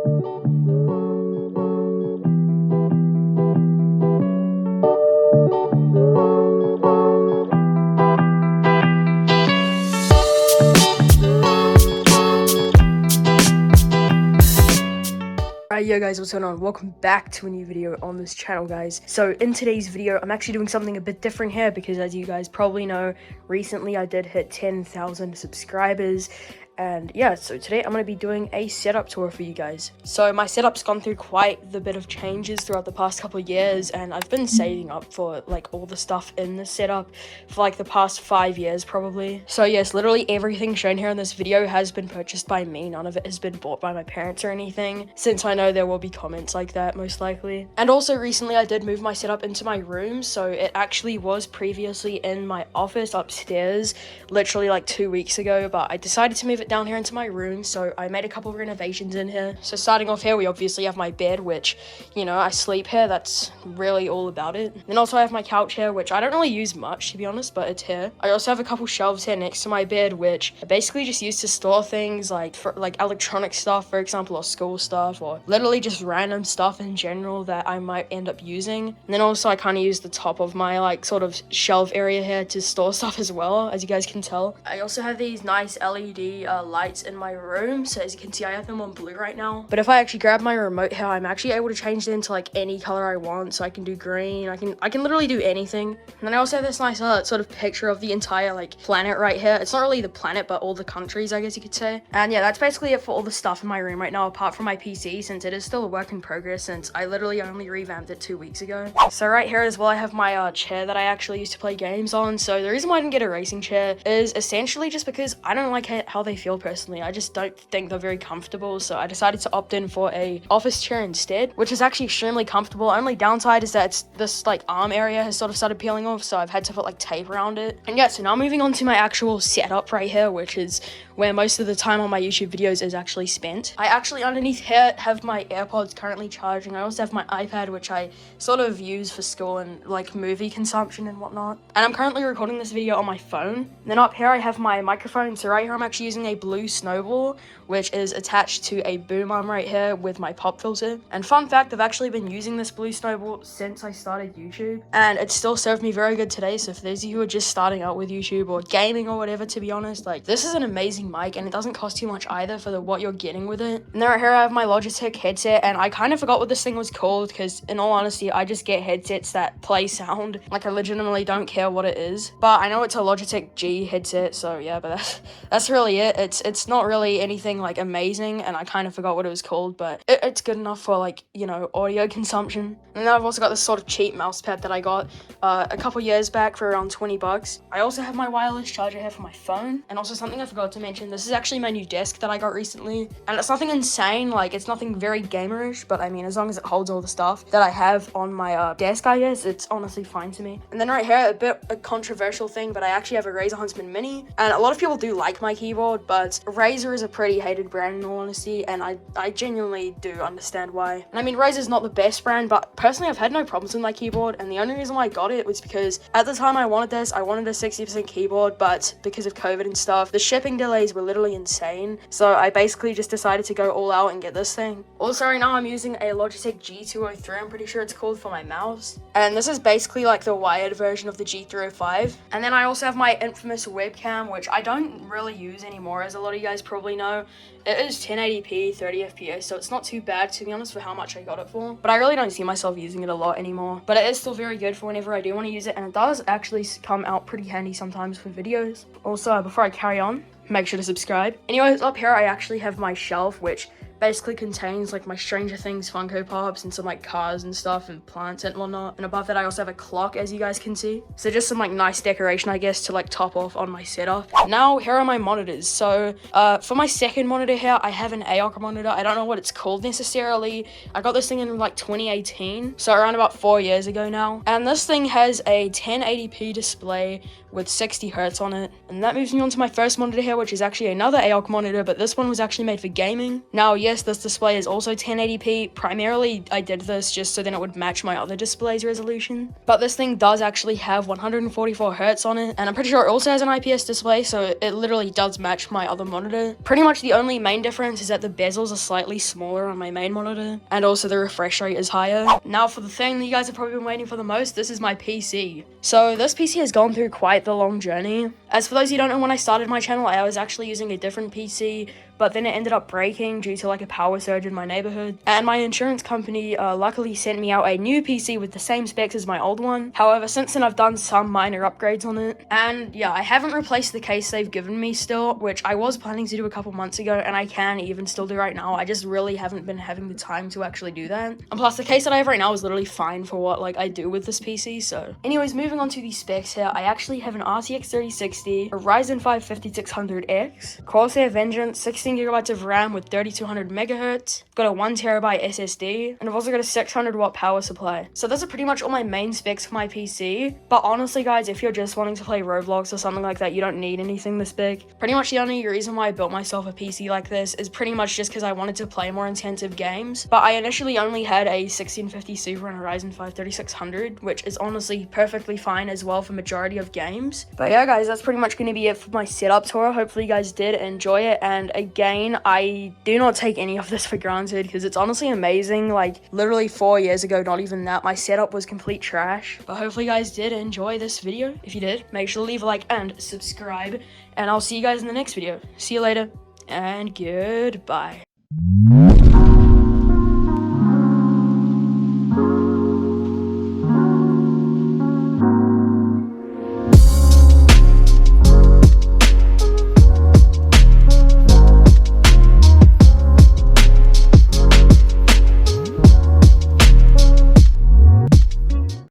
Alright, yo guys, what's going on? Welcome back to a new video on this channel, guys. So in today's video, I'm actually doing something a bit different here because, as you guys probably know, recently I did hit 10,000 subscribers. And yeah, so today I'm going to be doing a setup tour for you guys. So my setup's gone through quite the bit of changes throughout the past couple of years, and I've been saving up for like all the stuff in this setup for like the past 5 years probably. So yes, literally everything shown here in this video has been purchased by me. None of it has been bought by my parents or anything, since I know there will be comments like that most likely. And also recently I did move my setup into my room, so it actually was previously in my office upstairs literally like 2 weeks ago, but I decided to move it down here into my room, so I made a couple of renovations in here. So starting off here, we obviously have my bed, which, you know, I sleep here. That's really all about it. Then also I have my couch here, which I don't really use much, to be honest, but it's here. I also have a couple shelves here next to my bed, which I basically just use to store things like for like electronic stuff, for example, or school stuff, or literally just random stuff in general that I might end up using. And then also I kind of use the top of my like sort of shelf area here to store stuff as well, as you guys can tell. I also have these nice LED lights in my room, so as you can see I have them on blue right now, but if I actually grab my remote here, I'm actually able to change it into like any color I want. So I can do green, I can literally do anything. And then I also have this nice sort of picture of the entire like planet right here. It's not really the planet, but all the countries, I guess you could say. And yeah, that's basically it for all the stuff in my room right now, apart from my PC, since it is still a work in progress, since I literally only revamped it 2 weeks ago. So right here as well, I have my chair that I actually used to play games on. So the reason why I didn't get a racing chair is essentially just because I don't like how they feel personally. I just don't think they're very comfortable, so I decided to opt in for a office chair instead, which is actually extremely comfortable. Only downside is that this like arm area has sort of started peeling off, so I've had to put like tape around it. And yeah, so now moving on to my actual setup right here, which is where most of the time on my YouTube videos is actually spent. I actually underneath here have my AirPods currently charging. I also have my iPad, which I sort of use for school and like movie consumption and whatnot. And I'm currently recording this video on my phone. And then up here I have my microphone. So right here I'm actually using a blue snowball, which is attached to a boom arm right here with my pop filter. And fun fact, I've actually been using this blue snowball since I started YouTube, and it still served me very good today. So for those of you who are just starting out with YouTube or gaming or whatever, to be honest, like this is an amazing mic, and it doesn't cost too much either for what you're getting with it. And then right here I have my Logitech headset, and I kind of forgot what this thing was called because in all honesty I just get headsets that play sound. Like I legitimately don't care what it is, but I know it's a Logitech G headset, so yeah, but that's really it. It's not really anything like amazing, and I kind of forgot what it was called, but it's good enough for like, you know, audio consumption. And then I've also got this sort of cheap mouse pad that I got a couple years back for around 20 bucks. I also have my wireless charger here for my phone, and also something I forgot to mention, this is actually my new desk that I got recently, and it's nothing insane, like it's nothing very gamerish, but I mean, as long as it holds all the stuff that I have on my desk, I guess it's honestly fine to me. And then right here, a controversial thing, but I actually have a Razer Huntsman Mini, and a lot of people do like my keyboard, but Razer is a pretty hated brand in all honesty, and I genuinely do understand why. And I mean, Razer's not the best brand, but personally I've had no problems with my keyboard, and the only reason why I got it was because at the time I wanted this, I wanted a 60% keyboard, but because of COVID and stuff, the shipping delays were literally insane, so I basically just decided to go all out and get this thing. Also right now I'm using a Logitech G203, I'm pretty sure it's called, for my mouse, and this is basically like the wired version of the G305. And then I also have my infamous webcam, which I don't really use anymore, as a lot of you guys probably know. It is 1080p 30 FPS, so it's not too bad, to be honest, for how much I got it for, but I really don't see myself using it a lot anymore. But it is still very good for whenever I do want to use it, and it does actually come out pretty handy sometimes for videos. Also, before I carry on, make sure to subscribe. Anyways, up here I actually have my shelf, which basically contains like my Stranger Things Funko Pops and some like cars and stuff and plants and whatnot. And above that I also have a clock, as you guys can see. So just some like nice decoration, I guess, to like top off on my setup. Now here are my monitors. So for my second monitor here, I have an AOC monitor. I don't know what it's called necessarily. I got this thing in like 2018, so around about 4 years ago now. And this thing has a 1080p display with 60 hertz on it. And that moves me on to my first monitor here, here, which is actually another AOC monitor, but this one was actually made for gaming. Now, yes, this display is also 1080p. Primarily, I did this just so then it would match my other display's resolution. But this thing does actually have 144 Hz on it, and I'm pretty sure it also has an IPS display, so it literally does match my other monitor. Pretty much the only main difference is that the bezels are slightly smaller on my main monitor, and also the refresh rate is higher. Now, for the thing that you guys have probably been waiting for the most, this is my PC. So this PC has gone through quite the long journey. As for those who don't know, when I started my channel, I was actually using a different PC, but then it ended up breaking due to like a power surge in my neighborhood, and my insurance company luckily sent me out a new PC with the same specs as my old one. However, since then I've done some minor upgrades on it, and yeah, I haven't replaced the case they've given me still, which I was planning to do a couple months ago, and I can even still do right now. I just really haven't been having the time to actually do that, and plus the case that I have right now is literally fine for what like I do with this PC. So anyways, moving on to the specs here, I actually have an RTX 3060, a Ryzen 5 5600X, Corsair Vengeance, 16GB of RAM with 3200 megahertz, got a 1TB SSD, and I've also got a 600 watt power supply. So those are pretty much all my main specs for my PC, but honestly guys, if you're just wanting to play Roblox or something like that, you don't need anything this big. Pretty much the only reason why I built myself a PC like this is pretty much just because I wanted to play more intensive games, but I initially only had a 1650 Super and a Ryzen 5 3600, which is honestly perfectly fine as well for majority of games. But yeah guys, that's pretty much going to be it for my setup tour. Hopefully you guys did enjoy it, and again, I do not take any of this for granted because it's honestly amazing. Like literally 4 years ago, not even that, my setup was complete trash. But hopefully you guys did enjoy this video. If you did, make sure to leave a like and subscribe, and I'll see you guys in the next video. See you later and goodbye.